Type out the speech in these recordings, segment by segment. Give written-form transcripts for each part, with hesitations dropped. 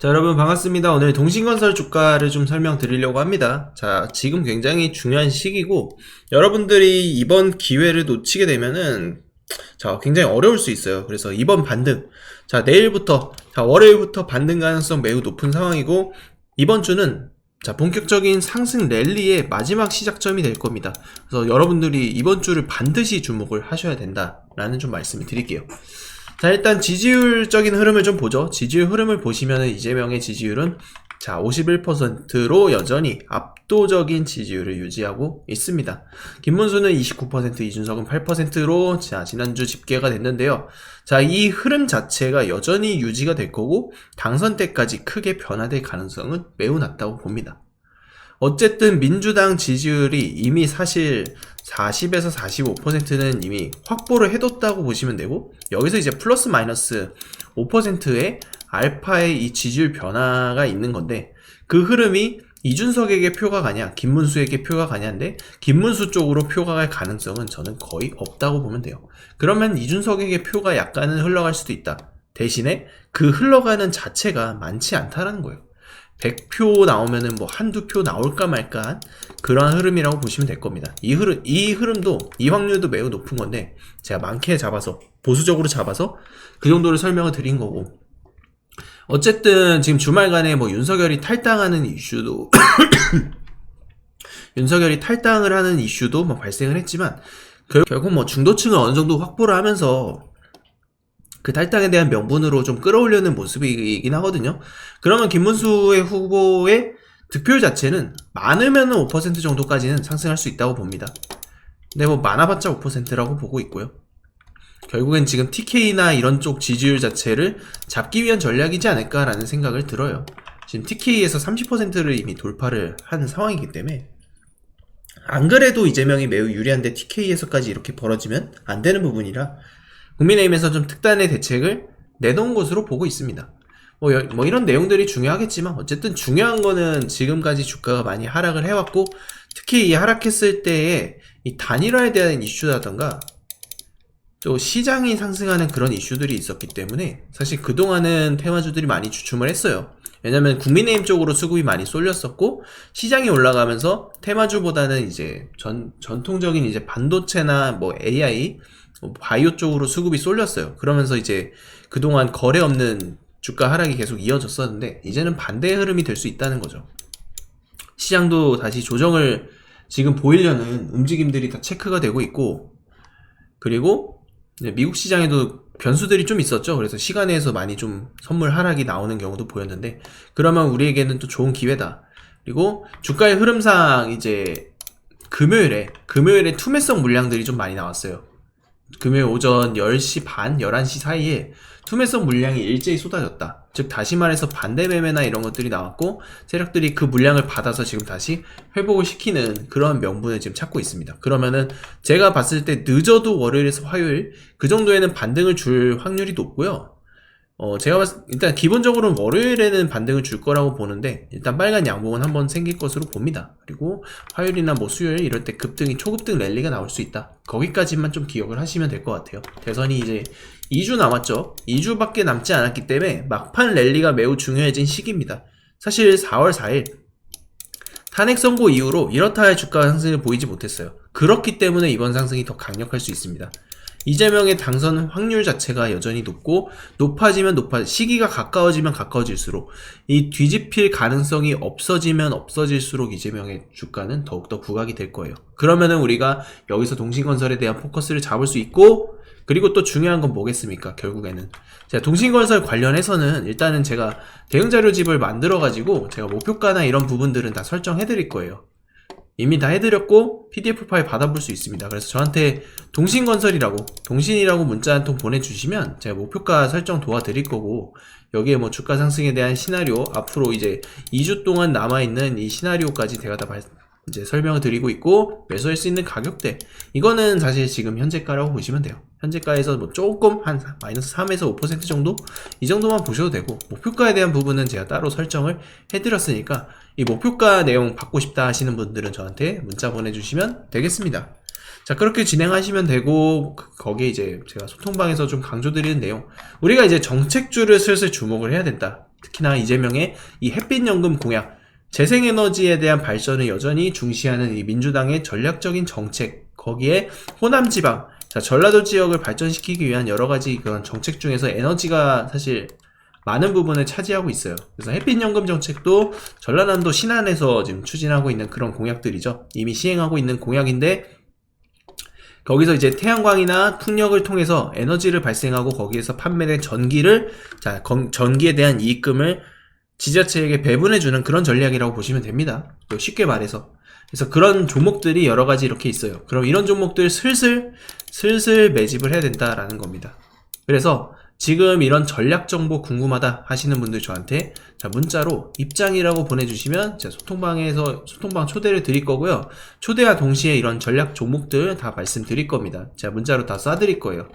자, 여러분 반갑습니다. 오늘 동신건설 주가를 좀 설명드리려고 합니다. 자, 지금 굉장히 중요한 시기고 여러분들이 이번 기회를 놓치게 되면은 굉장히 어려울 수 있어요. 그래서 이번 반등, 내일부터, 월요일부터 반등 가능성 매우 높은 상황이고, 이번 주는 본격적인 상승 랠리의 마지막 시작점이 될 겁니다. 그래서 여러분들이 이번 주를 반드시 주목을 하셔야 된다라는 좀 말씀을 드릴게요. 자, 일단 지지율적인 흐름을 좀 보죠. 지지율 흐름을 보시면은 이재명의 지지율은 51%로 여전히 압도적인 지지율을 유지하고 있습니다. 김문수는 29%, 이준석은 8%로 지난주 집계가 됐는데요. 이 흐름 자체가 여전히 유지가 될 거고 당선 때까지 크게 변화될 가능성은 매우 낮다고 봅니다. 어쨌든 민주당 지지율이 이미 사실 40에서 45%는 이미 확보를 해뒀다고 보시면 되고, 여기서 이제 플러스 마이너스 5%의 알파의 이 지지율 변화가 있는 건데, 그 흐름이 이준석에게 표가 가냐 김문수에게 표가 가냐인데, 김문수 쪽으로 표가 갈 가능성은 저는 거의 없다고 보면 돼요. 그러면 이준석에게 표가 약간은 흘러갈 수도 있다. 대신에 그 흘러가는 자체가 많지 않다라는 거예요. 100표 나오면은 뭐 한두 표 나올까 말까 그런 흐름이라고 보시면 될 겁니다. 이 흐름도, 이 확률도 매우 높은 건데, 제가 많게 잡아서, 보수적으로 잡아서 그 정도를 설명을 드린 거고, 어쨌든 지금 주말간에 뭐 윤석열이 탈당하는 이슈도 윤석열이 탈당을 하는 이슈도 뭐 발생을 했지만, 결국 뭐 중도층을 어느 정도 확보를 하면서 그 탈당에 대한 명분으로 좀 끌어올려는 모습이긴 하거든요. 그러면 김문수의 후보의 득표율 자체는 많으면 5% 정도까지는 상승할 수 있다고 봅니다. 근데 뭐 많아봤자 5%라고 보고 있고요. 결국엔 지금 TK나 이런 쪽 지지율 자체를 잡기 위한 전략이지 않을까라는 생각을 들어요. 지금 TK에서 30%를 이미 돌파를 한 상황이기 때문에, 안 그래도 이재명이 매우 유리한데 TK에서까지 이렇게 벌어지면 안 되는 부분이라 국민의힘에서 좀 특단의 대책을 내놓은 것으로 보고 있습니다. 뭐 이런 내용들이 중요하겠지만, 어쨌든 중요한 거는 지금까지 주가가 많이 하락을 해왔고, 특히 이 하락했을 때의 이 단일화에 대한 이슈라던가 또 시장이 상승하는 그런 이슈들이 있었기 때문에 사실 그동안은 테마주들이 많이 주춤을 했어요. 왜냐면 국민의힘 쪽으로 수급이 많이 쏠렸었고, 시장이 올라가면서 테마주보다는 이제 전통적인 이제 반도체나 뭐 AI, 바이오 쪽으로 수급이 쏠렸어요. 그러면서 이제 그동안 거래 없는 주가 하락이 계속 이어졌었는데, 이제는 반대의 흐름이 될 수 있다는 거죠. 시장도 다시 조정을 지금 보이려는 움직임들이 다 체크가 되고 있고, 그리고 미국 시장에도 변수들이 좀 있었죠. 그래서 시간에서 많이 좀 선물 하락이 나오는 경우도 보였는데, 그러면 우리에게는 또 좋은 기회다. 그리고 주가의 흐름상 이제 금요일에 투매성 물량들이 좀 많이 나왔어요. 금요일 오전 10시 반, 11시 사이에 투매성 물량이 일제히 쏟아졌다. 즉 다시 말해서 반대 매매나 이런 것들이 나왔고, 세력들이 그 물량을 받아서 지금 다시 회복을 시키는 그런 명분을 지금 찾고 있습니다. 그러면은 제가 봤을 때 늦어도 월요일에서 화요일 그 정도에는 반등을 줄 확률이 높고요. 일단 기본적으로는 월요일에는 반등을 줄 거라고 보는데, 일단 빨간 양봉은 한번 생길 것으로 봅니다. 그리고 화요일이나 뭐 수요일 이럴 때 초급등 랠리가 나올 수 있다. 거기까지만 좀 기억을 하시면 될 것 같아요. 대선이 이제 2주 남았죠. 2주밖에 남지 않았기 때문에 막판 랠리가 매우 중요해진 시기입니다. 사실 4월 4일 탄핵 선고 이후로 이렇다 할 주가 상승을 보이지 못했어요. 그렇기 때문에 이번 상승이 더 강력할 수 있습니다. 이재명의 당선 확률 자체가 여전히 높고, 시기가 가까워지면 가까워질수록 이 뒤집힐 가능성이 없어지면 없어질수록 이재명의 주가는 더욱더 부각이 될 거예요. 그러면은 우리가 여기서 동신건설에 대한 포커스를 잡을 수 있고, 그리고 또 중요한 건 뭐겠습니까? 결국에는 제가 동신건설 관련해서는 일단은 제가 대응자료집을 만들어가지고 제가 목표가나 이런 부분들은 다 설정해드릴 거예요. 이미 다 해드렸고 PDF 파일 받아볼 수 있습니다. 그래서 저한테 동신이라고 문자 한 통 보내주시면 제가 목표가 설정 도와드릴 거고, 여기에 뭐 주가 상승에 대한 시나리오, 앞으로 이제 2주 동안 남아있는 이 시나리오까지 제가 다 이제 설명을 드리고 있고, 매수할 수 있는 가격대, 이거는 사실 지금 현재가라고 보시면 돼요. 현재가에서 뭐 조금 한 마이너스 3에서 5% 정도? 이 정도만 보셔도 되고, 목표가에 대한 부분은 제가 따로 설정을 해드렸으니까 이 목표가 내용 받고 싶다 하시는 분들은 저한테 문자 보내주시면 되겠습니다. 자, 그렇게 진행하시면 되고, 거기에 이제 제가 소통방에서 좀 강조드리는 내용, 우리가 이제 정책주를 슬슬 주목을 해야 된다. 특히나 이재명의 이 햇빛연금 공약, 재생에너지에 대한 발전을 여전히 중시하는 이 민주당의 전략적인 정책, 거기에 호남지방, 자, 전라도 지역을 발전시키기 위한 여러가지 그런 정책 중에서 에너지가 사실 많은 부분을 차지하고 있어요. 그래서 햇빛연금 정책도 전라남도 신안에서 지금 추진하고 있는 그런 공약들이죠. 이미 시행하고 있는 공약인데, 거기서 이제 태양광이나 풍력을 통해서 에너지를 발생하고 거기에서 판매된 전기를, 자, 전기에 대한 이익금을 지자체에게 배분해주는 그런 전략이라고 보시면 됩니다. 쉽게 말해서. 그래서 그런 종목들이 여러 가지 이렇게 있어요. 그럼 이런 종목들 슬슬 매집을 해야 된다라는 겁니다. 그래서 지금 이런 전략 정보 궁금하다 하시는 분들 저한테 자, 문자로 입장이라고 보내주시면 제가 소통방 초대를 드릴 거고요. 초대와 동시에 이런 전략 종목들 다 말씀드릴 겁니다. 제가 문자로 다 쏴드릴 거예요.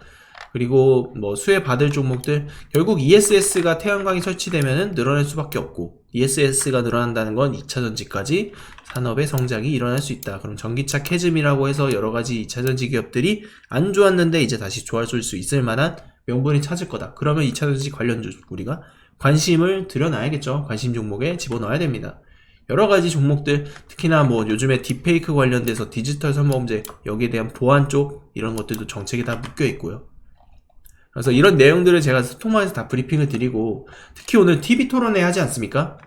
그리고 뭐 수혜 받을 종목들, 결국 ESS가 태양광이 설치되면은 늘어날 수밖에 없고, ESS가 늘어난다는 건 2차전지까지 산업의 성장이 일어날 수 있다. 그럼 전기차 캐즘이라고 해서 여러가지 2차전지 기업들이 안 좋았는데 이제 다시 좋아질 수 있을 만한 명분이 찾을 거다. 그러면 2차전지 관련 우리가 관심을 들여놔야겠죠. 관심 종목에 집어넣어야 됩니다. 여러가지 종목들, 특히나 뭐 요즘에 딥페이크 관련돼서 디지털 선범죄, 여기에 대한 보안 쪽 이런 것들도 정책에 다 묶여 있고요. 그래서 이런 내용들을 제가 소통방에서 다 브리핑을 드리고, 특히 오늘 TV 토론회 하지 않습니까?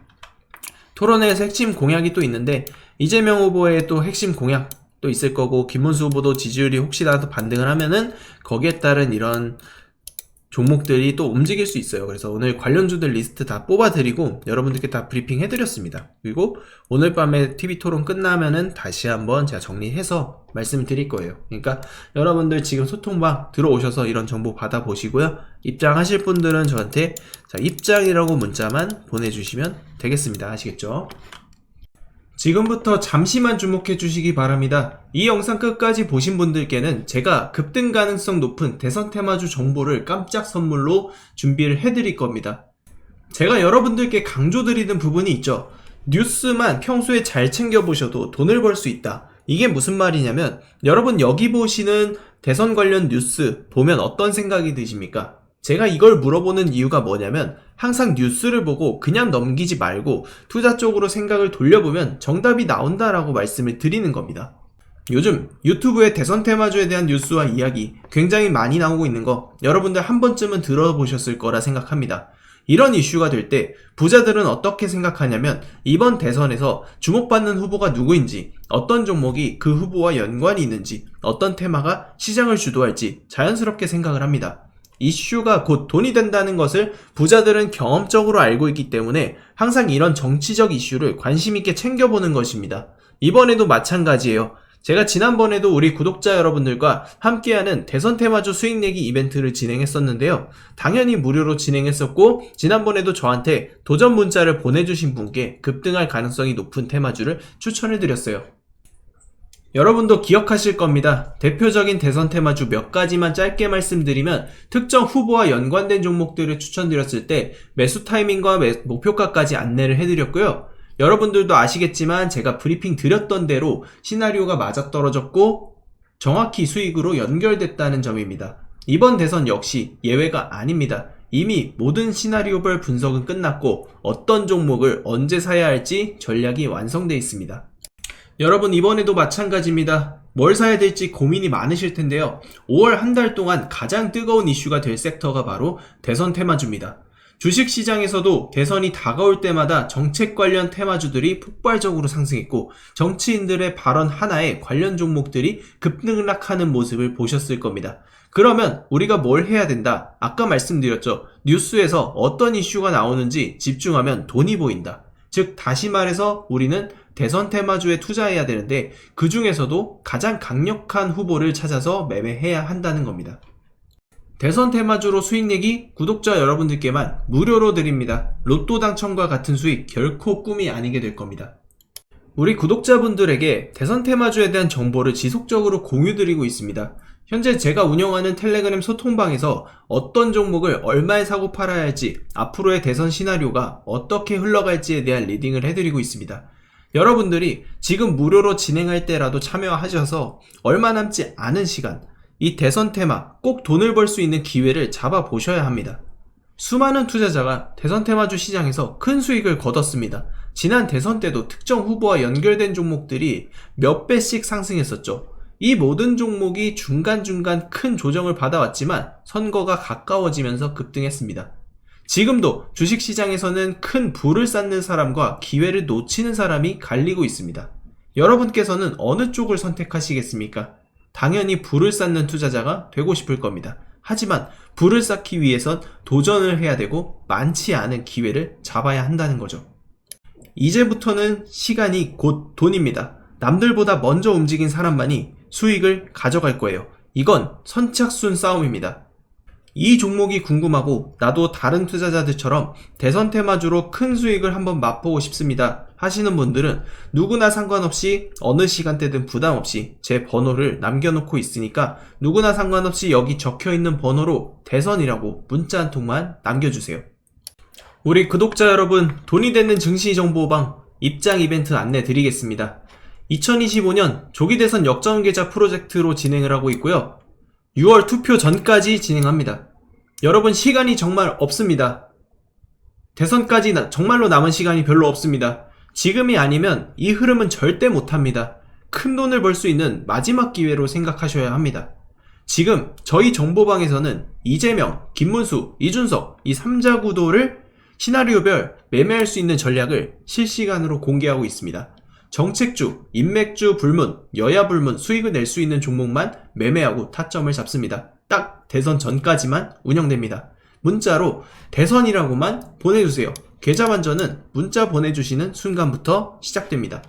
토론회에서 핵심 공약이 또 있는데, 이재명 후보의 또 핵심 공약 또 있을 거고, 김문수 후보도 지지율이 혹시라도 반등을 하면은 거기에 따른 이런 종목들이 또 움직일 수 있어요. 그래서 오늘 관련주들 리스트 다 뽑아드리고 여러분들께 다 브리핑 해드렸습니다. 그리고 오늘 밤에 TV 토론 끝나면은 다시 한번 제가 정리해서 말씀드릴 거예요. 그러니까 여러분들 지금 소통방 들어오셔서 이런 정보 받아보시고요. 입장하실 분들은 저한테 자, 입장이라고 문자만 보내주시면 되겠습니다. 아시겠죠? 지금부터 잠시만 주목해 주시기 바랍니다. 이 영상 끝까지 보신 분들께는 제가 급등 가능성 높은 대선 테마주 정보를 깜짝 선물로 준비를 해드릴 겁니다. 제가 여러분들께 강조드리는 부분이 있죠. 뉴스만 평소에 잘 챙겨보셔도 돈을 벌 수 있다. 이게 무슨 말이냐면, 여러분 여기 보시는 대선 관련 뉴스 보면 어떤 생각이 드십니까? 제가 이걸 물어보는 이유가 뭐냐면, 항상 뉴스를 보고 그냥 넘기지 말고 투자 쪽으로 생각을 돌려보면 정답이 나온다라고 말씀을 드리는 겁니다. 요즘 유튜브에 대선 테마주에 대한 뉴스와 이야기 굉장히 많이 나오고 있는 거 여러분들 한 번쯤은 들어보셨을 거라 생각합니다. 이런 이슈가 될 때 부자들은 어떻게 생각하냐면, 이번 대선에서 주목받는 후보가 누구인지, 어떤 종목이 그 후보와 연관이 있는지, 어떤 테마가 시장을 주도할지 자연스럽게 생각을 합니다. 이슈가 곧 돈이 된다는 것을 부자들은 경험적으로 알고 있기 때문에 항상 이런 정치적 이슈를 관심있게 챙겨보는 것입니다. 이번에도 마찬가지예요. 제가 지난번에도 우리 구독자 여러분들과 함께하는 대선 테마주 수익 내기 이벤트를 진행했었는데요. 당연히 무료로 진행했었고, 지난번에도 저한테 도전 문자를 보내주신 분께 급등할 가능성이 높은 테마주를 추천해드렸어요. 여러분도 기억하실 겁니다. 대표적인 대선 테마주 몇 가지만 짧게 말씀드리면, 특정 후보와 연관된 종목들을 추천드렸을 때 매수 타이밍과 목표가까지 안내를 해드렸고요. 여러분들도 아시겠지만 제가 브리핑 드렸던 대로 시나리오가 맞아떨어졌고 정확히 수익으로 연결됐다는 점입니다. 이번 대선 역시 예외가 아닙니다. 이미 모든 시나리오별 분석은 끝났고 어떤 종목을 언제 사야 할지 전략이 완성되어 있습니다. 여러분 이번에도 마찬가지입니다. 뭘 사야 될지 고민이 많으실 텐데요. 5월 한 달 동안 가장 뜨거운 이슈가 될 섹터가 바로 대선 테마주입니다. 주식시장에서도 대선이 다가올 때마다 정책 관련 테마주들이 폭발적으로 상승했고, 정치인들의 발언 하나에 관련 종목들이 급등락하는 모습을 보셨을 겁니다. 그러면 우리가 뭘 해야 된다? 아까 말씀드렸죠. 뉴스에서 어떤 이슈가 나오는지 집중하면 돈이 보인다. 즉 다시 말해서 우리는 대선 테마주에 투자해야 되는데, 그 중에서도 가장 강력한 후보를 찾아서 매매해야 한다는 겁니다. 대선 테마주로 수익 내기 구독자 여러분들께만 무료로 드립니다. 로또 당첨과 같은 수익 결코 꿈이 아니게 될 겁니다. 우리 구독자분들에게 대선 테마주에 대한 정보를 지속적으로 공유드리고 있습니다. 현재 제가 운영하는 텔레그램 소통방에서 어떤 종목을 얼마에 사고 팔아야 할지, 앞으로의 대선 시나리오가 어떻게 흘러갈지에 대한 리딩을 해드리고 있습니다. 여러분들이 지금 무료로 진행할 때라도 참여하셔서 얼마 남지 않은 시간, 이 대선 테마 꼭 돈을 벌 수 있는 기회를 잡아보셔야 합니다. 수많은 투자자가 대선 테마주 시장에서 큰 수익을 거뒀습니다. 지난 대선 때도 특정 후보와 연결된 종목들이 몇 배씩 상승했었죠. 이 모든 종목이 중간중간 큰 조정을 받아왔지만 선거가 가까워지면서 급등했습니다. 지금도 주식시장에서는 큰 부를 쌓는 사람과 기회를 놓치는 사람이 갈리고 있습니다. 여러분께서는 어느 쪽을 선택하시겠습니까? 당연히 부를 쌓는 투자자가 되고 싶을 겁니다. 하지만 부를 쌓기 위해선 도전을 해야 되고 많지 않은 기회를 잡아야 한다는 거죠. 이제부터는 시간이 곧 돈입니다. 남들보다 먼저 움직인 사람만이 수익을 가져갈 거예요. 이건 선착순 싸움입니다. 이 종목이 궁금하고 나도 다른 투자자들처럼 대선 테마주로 큰 수익을 한번 맛보고 싶습니다 하시는 분들은 누구나 상관없이 어느 시간대든 부담없이 제 번호를 남겨놓고 있으니까 누구나 상관없이 여기 적혀있는 번호로 대선이라고 문자 한 통만 남겨주세요. 우리 구독자 여러분, 돈이 되는 증시정보방 입장 이벤트 안내 드리겠습니다. 2025년 조기대선 역전계좌 프로젝트로 진행을 하고 있고요. 6월 투표 전까지 진행합니다. 여러분, 시간이 정말 없습니다. 대선까지 정말로 남은 시간이 별로 없습니다. 지금이 아니면 이 흐름은 절대 못합니다. 큰 돈을 벌 수 있는 마지막 기회로 생각하셔야 합니다. 지금 저희 정보방에서는 이재명, 김문수, 이준석 이 3자 구도를 시나리오별 매매할 수 있는 전략을 실시간으로 공개하고 있습니다. 정책주, 인맥주 불문, 여야 불문 수익을 낼 수 있는 종목만 매매하고 타점을 잡습니다. 딱 대선 전까지만 운영됩니다. 문자로 대선이라고만 보내주세요. 계좌 반전은 문자 보내주시는 순간부터 시작됩니다.